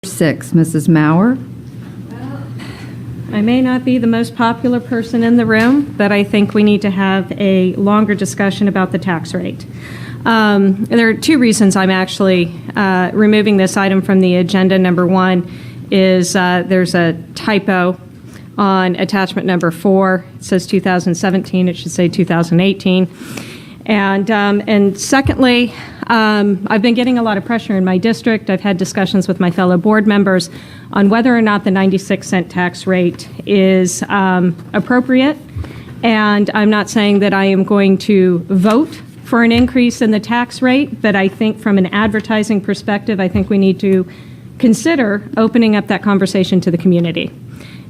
6, Mrs. Maurer. I may not be the most popular person in the room, but I think we need to have a longer discussion about the tax rate. There are two reasons I'm actually removing this item from the agenda. Number one is there's a typo on attachment number 4. It says 2017. It should say 2018. And secondly, I've been getting a lot of pressure in my district. I've had discussions with my fellow board members on whether or not the 96-cent tax rate is appropriate. And I'm not saying that I am going to vote for an increase in the tax rate, but I think from an advertising perspective, I think we need to consider opening up that conversation to the community.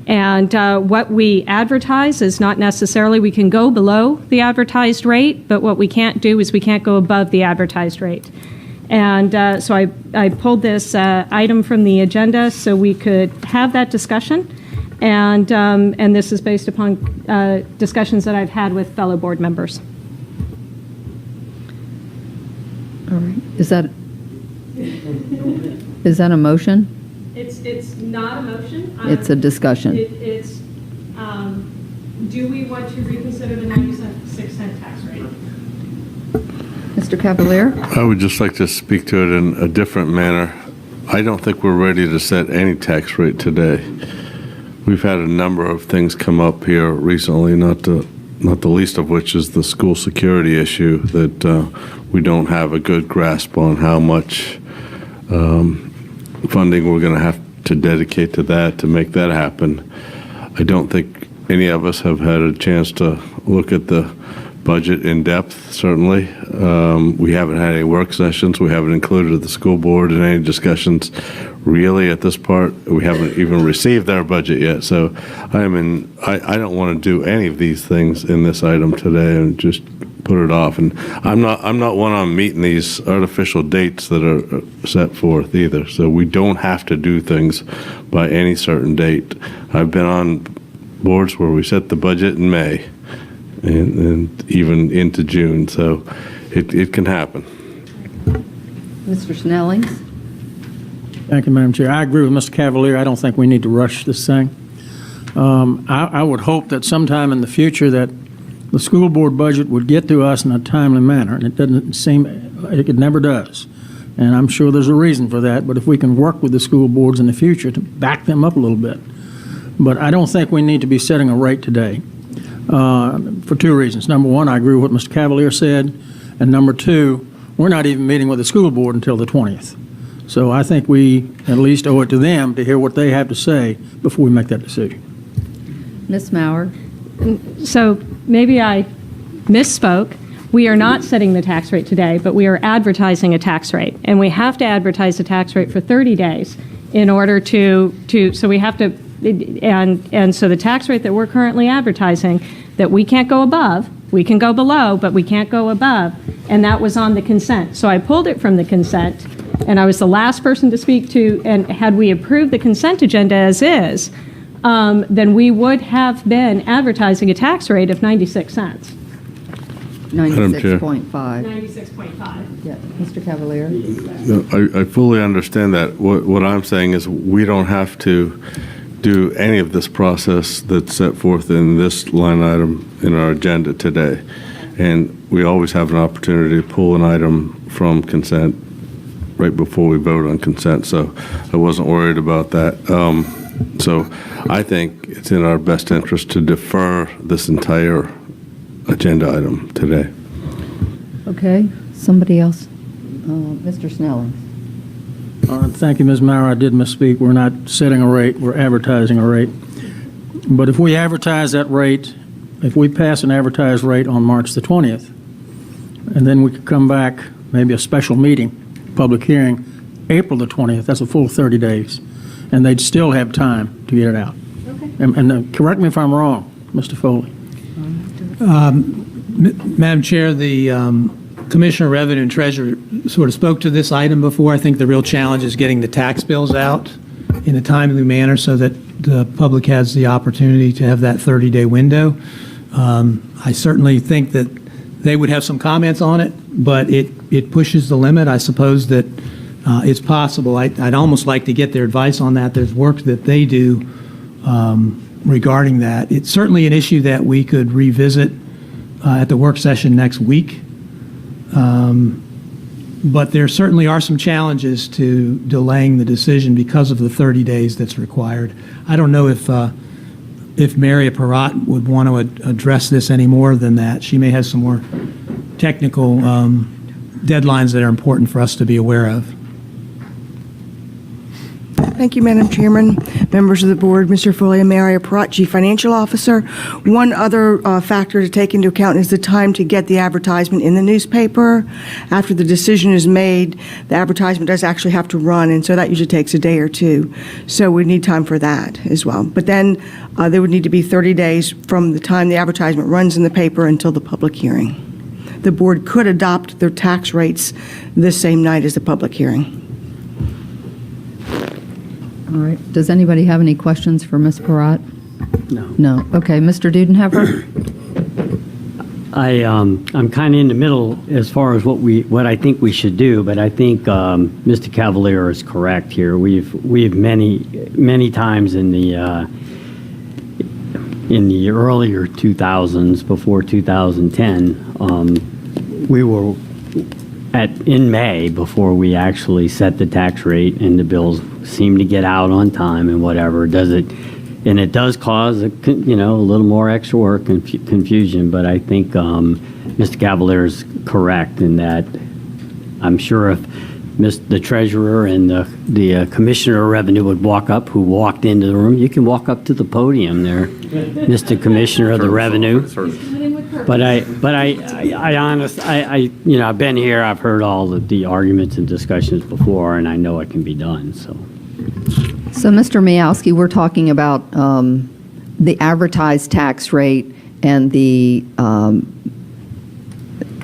And what we advertise is not necessarily, we can go below the advertised rate, but what we can't do is we can't go above the advertised rate. And so I pulled this item from the agenda so we could have that discussion. And this is based upon discussions that I've had with fellow board members. All right. Is that a motion? It's not a motion. It's a discussion. It's, do we want to reconsider the 96-cent tax rate? Mr. Cavalier? I would just like to speak to it in a different manner. I don't think we're ready to set any tax rate today. We've had a number of things come up here recently, not the least of which is the school security issue that we don't have a good grasp on how much funding we're going to have to dedicate to that to make that happen. I don't think any of us have had a chance to look at the budget in depth, certainly. We haven't had any work sessions. We haven't included the school board in any discussions. Really, at this part, we haven't even received our budget yet. So I don't want to do any of these things in this item today and just put it off. And I'm not one on meeting these artificial dates that are set forth either. So we don't have to do things by any certain date. I've been on boards where we set the budget in May and even into June. So it can happen. Mr. Snellings? Thank you, Madam Chair. I agree with Mr. Cavalier. I don't think we need to rush this thing. I would hope that sometime in the future that the school board budget would get to us in a timely manner, and it doesn't seem, it never does. And I'm sure there's a reason for that, but if we can work with the school boards in the future to back them up a little bit. But I don't think we need to be setting a rate today for two reasons. Number one, I agree with what Mr. Cavalier said, and number two, we're not even meeting with the school board until the 20th. So I think we at least owe it to them to hear what they have to say before we make that decision. Ms. Maurer? So maybe I misspoke. We are not setting the tax rate today, but we are advertising a tax rate. And we have to advertise a tax rate for 30 days in order so we have to, and so the tax rate that we're currently advertising that we can't go above, we can go below, but we can't go above, and that was on the consent. So I pulled it from the consent, and I was the last person to speak to, and had we approved the consent agenda as is, then we would have been advertising a tax rate of 96 cents. 96.5. 96.5. Yeah, Mr. Cavalier? I fully understand that. What I'm saying is we don't have to do any of this process that's set forth in this line item in our agenda today. And we always have an opportunity to pull an item from consent right before we vote on consent. So I wasn't worried about that. So I think it's in our best interest to defer this entire agenda item today. Okay, somebody else? Mr. Snellings? Thank you, Ms. Maurer. I did misspeak. We're not setting a rate. We're advertising a rate. But if we advertise that rate, if we pass an advertised rate on March the 20th, and then we could come back, maybe a special meeting, public hearing, April the 20th, that's a full 30 days. And they'd still have time to get it out. Okay. And correct me if I'm wrong, Mr. Foley. Madam Chair, the Commissioner of Revenue and Treasurer sort of spoke to this item before. I think the real challenge is getting the tax bills out in a timely manner so that the public has the opportunity to have that 30-day window. I certainly think that they would have some comments on it, but it pushes the limit. I suppose that it's possible. I'd almost like to get their advice on that. There's work that they do regarding that. It's certainly an issue that we could revisit at the work session next week. But there certainly are some challenges to delaying the decision because of the 30 days that's required. I don't know if Mary Parat would want to address this any more than that. She may have some more technical deadlines that are important for us to be aware of. Thank you, Madam Chairman, members of the board, Mr. Foley, and Mary Parat, Chief Financial Officer. One other factor to take into account is the time to get the advertisement in the newspaper. After the decision is made, the advertisement does actually have to run, and so that usually takes a day or two. So we need time for that as well. But then there would need to be 30 days from the time the advertisement runs in the paper until the public hearing. The board could adopt their tax rates the same night as the public hearing. All right. Does anybody have any questions for Ms. Parat? No. No. Okay. Mr. Dudenhofer? I'm kind of in the middle as far as what I think we should do, but I think Mr. Cavalier is correct here. We've many times in the earlier 2000s, before 2010, we were in May before we actually set the tax rate, and the bills seem to get out on time and whatever. And it does cause a little more extra work and confusion. But I think Mr. Cavalier is correct in that I'm sure if the treasurer and the commissioner of revenue would walk up, who walked into the room, you can walk up to the podium there, Mr. Commissioner of the Revenue. But I've been here, I've heard all the arguments and discussions before, and I know it can be done, so. So, Mr. Miowski, we're talking about the advertised tax rate and the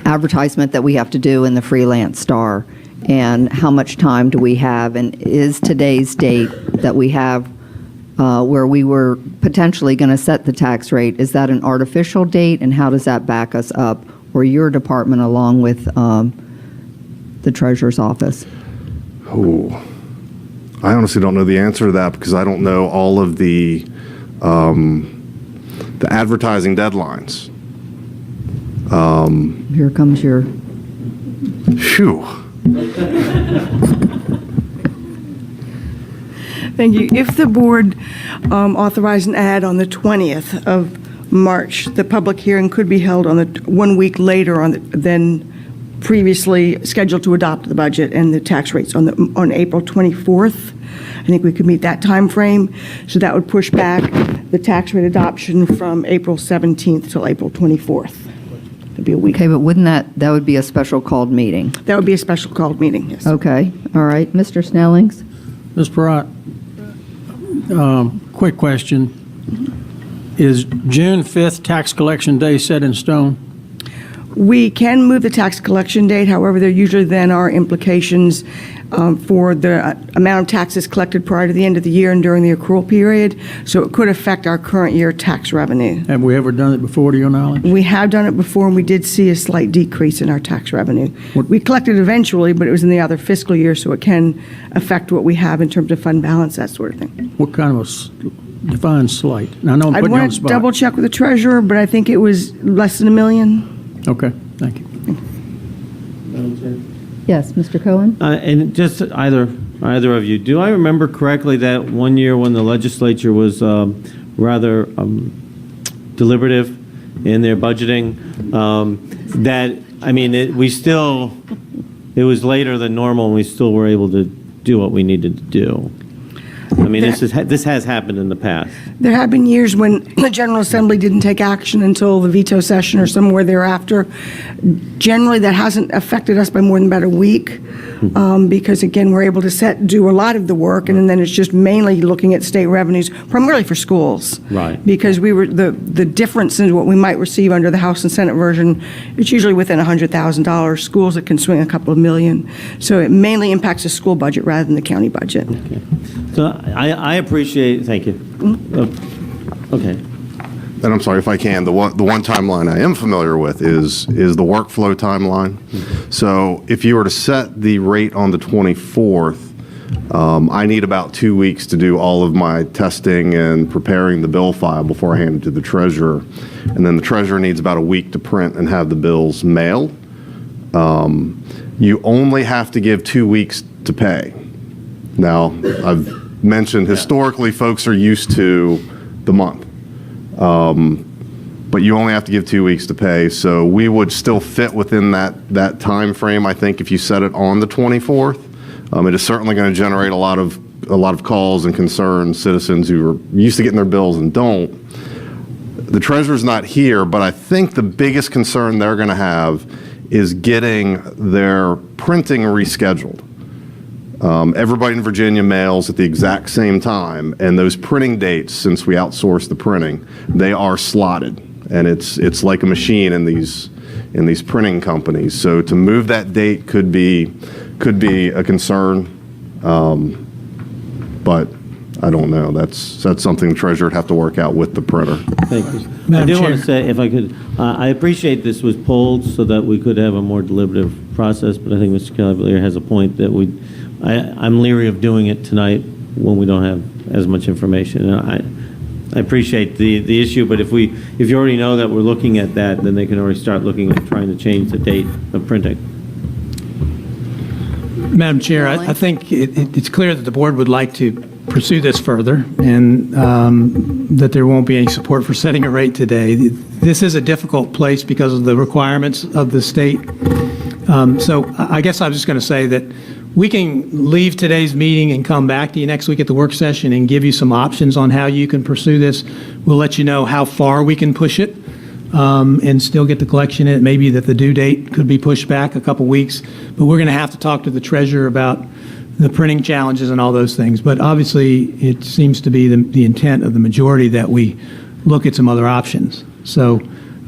advertisement that we have to do in the Freelance Star, and how much time do we have, and is today's date that we have where we were potentially going to set the tax rate, is that an artificial date, and how does that back us up, or your department along with the Treasurer's Office? Oh, I honestly don't know the answer to that because I don't know all of the advertising deadlines. Here comes your... Phew. Thank you. If the board authorized an ad on the 20th of March, the public hearing could be held on 1 week later than previously scheduled to adopt the budget and the tax rates on April 24th. I think we could meet that time frame. So that would push back the tax rate adoption from April 17th till April 24th. It'd be a week. Okay, but wouldn't that would be a special called meeting? That would be a special called meeting, yes. Okay, all right. Mr. Snellings? Ms. Parat, quick question. Is June 5th tax collection day set in stone? We can move the tax collection date. However, there usually then are implications for the amount of taxes collected prior to the end of the year and during the accrual period. So it could affect our current year tax revenue. Have we ever done it before, to your knowledge? We have done it before, and we did see a slight decrease in our tax revenue. We collected eventually, but it was in the other fiscal year, so it can affect what we have in terms of fund balance, that sort of thing. What kind of define slight? Now, I know I'm I'd putting you on want the to spot. double check with the treasurer, but I think it was less than $1 million. Okay, thank you. Yes, Mr. Cohen? And just either of you, do I remember correctly that one year when the legislature was rather deliberative in their budgeting, it was later than normal and we still were able to do what we needed to do? I mean, this has happened in the past. There have been years when the General Assembly didn't take action until the veto session or somewhere thereafter. Generally, that hasn't affected us by more than about a week because, again, we're able to do a lot of the work, and then it's just mainly looking at state revenues, primarily for schools. Right. Because we were the difference in what we might receive under the House and Senate version, it's usually within $100,000. Schools, it can swing a couple of million. So it mainly impacts the school budget rather than the county budget. So I appreciate, thank you. Okay. and I'm sorry if I can, the one timeline I am familiar with is the workflow timeline. So if you were to set the rate on the 24th, I need about 2 weeks to do all of my testing and preparing the bill file before I hand it to the treasurer. And then the treasurer needs about a week to print and have the bills mailed. You only have to give 2 weeks to pay. Now, I've mentioned historically folks are used to the month. But you only have to give 2 weeks to pay. So we would still fit within that time frame, I think, if you set it on the 24th. It is certainly going to generate a lot of calls and concerns, citizens who are used to getting their bills and don't. The treasurer's not here, but I think the biggest concern they're going to have is getting their printing rescheduled. Everybody in Virginia mails at the exact same time, and those printing dates, since we outsource the printing, they are slotted, and it's like a machine in these printing companies. So to move that date could be a concern, but I don't know. That's something the treasurer would have to work out with the printer. Thank you. I Madam do want Chair. to say, if I could, I appreciate this was pulled so that we could have a more deliberative process, but I think Mr. Cavalier has a point that I'm leery of doing it tonight when we don't have as much information. And I appreciate the issue, but if you already know that we're looking at that, then they can already start looking at trying to change the date of printing. Madam Chair, I think it's clear that the board would like to pursue this further, and that there won't be any support for setting a rate today. This is a difficult place because of the requirements of the state. So I guess I was just going to say that we can leave today's meeting and come back to you next week at the work session and give you some options on how you can pursue this. We'll let you know how far we can push it and still get the collection in. It may be that the due date could be pushed back a couple weeks, but we're going to have to talk to the treasurer about the printing challenges and all those things. But obviously, it seems to be the intent of the majority that we look at some other options. So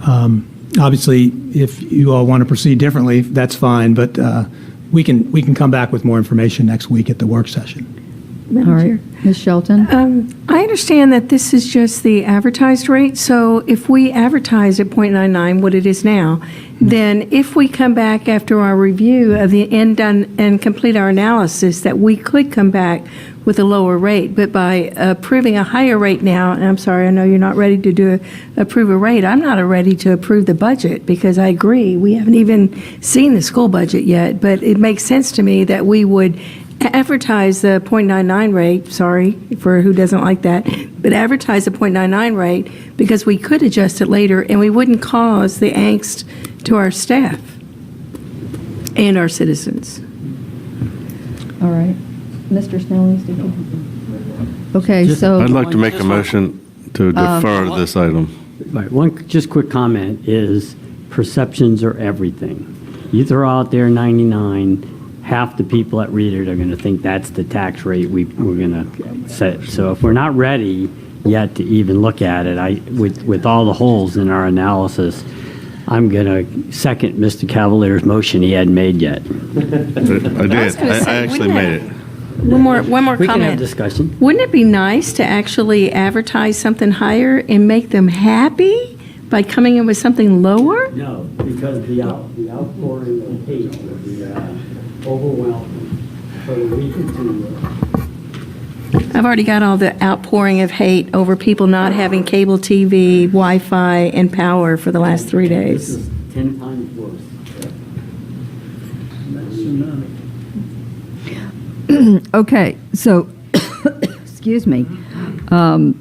obviously, if you all want to proceed differently, that's fine, but we can come back with more information next week at the work session. All right, Ms. Shelton? I understand that this is just the advertised rate, so if we advertise at .99, what it is now, then if we come back after our review of the end done and complete our analysis, that we could come back with a lower rate. But by approving a higher rate now, and I'm sorry, I know you're not ready to approve a rate, I'm not ready to approve the budget, because I agree, we haven't even seen the school budget yet, but it makes sense to me that we would advertise the .99 rate, sorry for who doesn't like that, but advertise the .99 rate, because we could adjust it later and we wouldn't cause the angst to our staff and our citizens. All right. Mr. Snelling, did you? Okay, so. I'd like to make a motion to defer this item. Right, one just quick comment is perceptions are everything. You throw out there 99, half the people that read it are going to think that's the tax rate we're going to set. So if we're not ready yet to even look at it, with all the holes in our analysis, I'm going to second Mr. Cavalier's motion he hadn't made yet. I did. I actually made it. One more We can have comment. discussion. Wouldn't it be nice to actually advertise something higher and make them happy by coming in with something lower? No, because the outpouring of hate will be overwhelming for the week or two. I've already got all the outpouring of hate over people not having cable TV, Wi-Fi, and power for the last 3 This days. is 10 times worse. Okay, so, excuse me.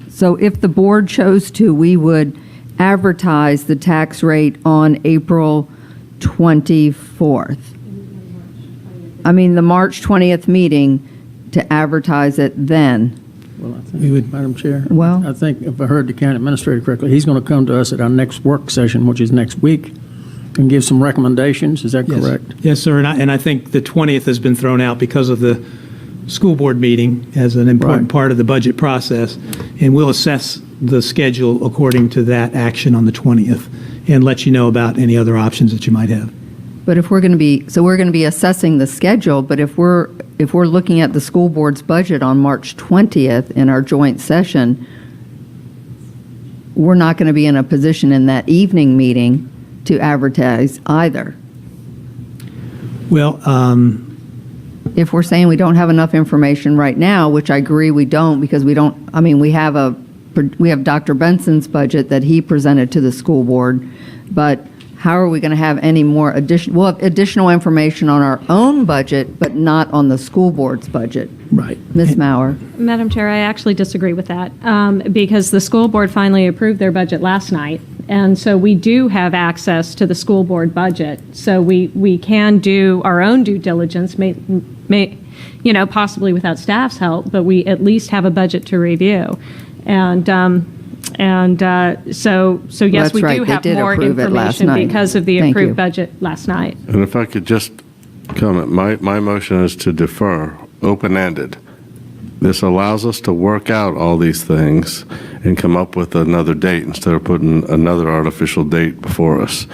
So if the board chose to, we would advertise the tax rate on April 24th. I mean, the March 20th meeting, to advertise it then. Well, I think, Madam Chair. Well- I think if I heard the county administrator correctly, he's going to come to us at our next work session, which is next week, and give some recommendations. Is that Yes. correct? Yes, sir, and I think the 20th has been thrown out because of the school board meeting as an important Right. part of the budget process, and we'll assess the schedule according to that action on the 20th and let you know about any other options that you might have. But if we're going to be, so we're going to be assessing the schedule, but if we're looking at the school board's budget on March 20th in our joint session, we're not going to be in a position in that evening meeting to advertise either. Well, If we're saying we don't have enough information right now, which I agree we don't, because we don't, I mean, we have Dr. Benson's budget that he presented to the school board, but how are we going to have any more we'll have additional information on our own budget, but not on the school board's budget. Right. Ms. Mauer? Madam Chair, I actually disagree with that, because the school board finally approved their budget last night, and so we do have access to the school board budget. So we can do our own due diligence, possibly without staff's help, but we at least have a budget to review. So yes, That's we right. do They have did more approve it last information night. because of the Thank you. approved budget last night. And if I could just comment, my motion is to defer, open-ended. This allows us to work out all these things and come up with another date instead of putting another artificial date before us.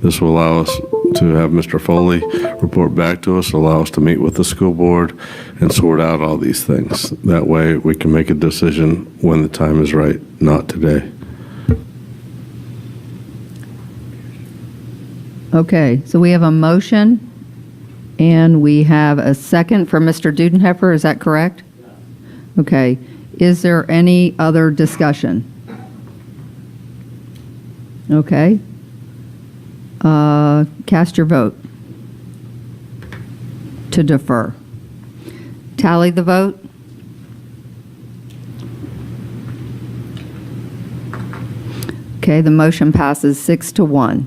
This will allow us to have Mr. Foley report back to us, allow us to meet with the school board and sort out all these things. That way, we can make a decision when the time is right, not today. Okay, so we have a motion, and we have a second for Mr. Dudenheffer, is that correct? Okay. Is there any other discussion? Okay. Cast your vote to defer. Tally the vote. Okay, the motion passes 6-1.